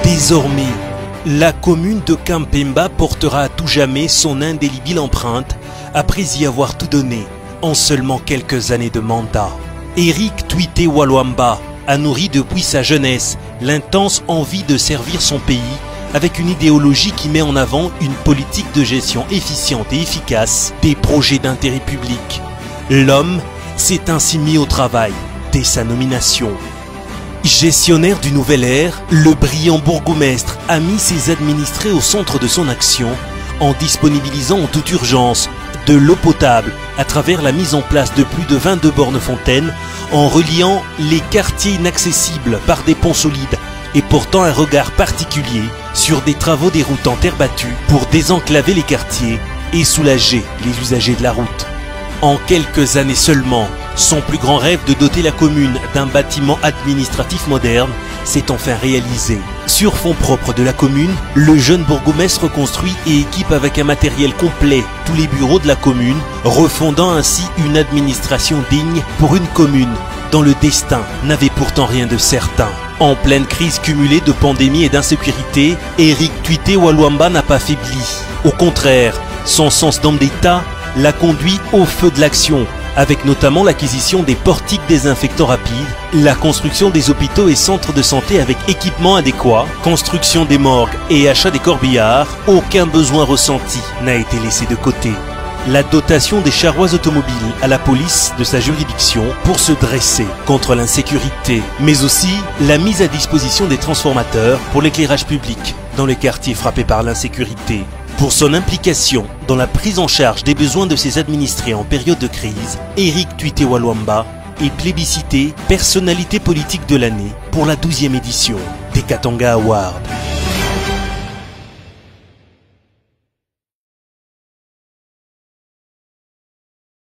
Désormais, la commune de Kampemba portera à tout jamais son indélébile empreinte après y avoir tout donné en seulement quelques années de mandat. Eric Tuite Walwamba a nourri depuis sa jeunesse l'intense envie de servir son pays avec une idéologie qui met en avant une politique de gestion efficiente et efficace des projets d'intérêt public. L'homme s'est ainsi mis au travail dès sa nomination. Gestionnaire du nouvel ère, le brillant bourgmestre a mis ses administrés au centre de son action en disponibilisant en toute urgence de l'eau potable à travers la mise en place de plus de 22 bornes fontaines en reliant les quartiers inaccessibles par des ponts solides et portant un regard particulier sur des travaux des routes en terre battue pour désenclaver les quartiers et soulager les usagers de la route. En quelques années seulement, son plus grand rêve de doter la commune d'un bâtiment administratif moderne s'est enfin réalisé. Sur fonds propres de la commune, le jeune bourgmestre construit et équipe avec un matériel complet tous les bureaux de la commune, refondant ainsi une administration digne pour une commune dont le destin n'avait pourtant rien de certain. En pleine crise cumulée de pandémie et d'insécurité, Eric Tuite Walwamba n'a pas faibli. Au contraire, son sens d'homme d'État l'a conduit au feu de l'action, avec notamment l'acquisition des portiques désinfectants rapides, la construction des hôpitaux et centres de santé avec équipements adéquats, construction des morgues et achat des corbillards. Aucun besoin ressenti n'a été laissé de côté. La dotation des charrois automobiles à la police de sa juridiction pour se dresser contre l'insécurité, mais aussi la mise à disposition des transformateurs pour l'éclairage public dans les quartiers frappés par l'insécurité. Pour son implication dans la prise en charge des besoins de ses administrés en période de crise, Eric Tuite Walwamba est plébiscité personnalité politique de l'année pour la 12e édition des Katanga Awards.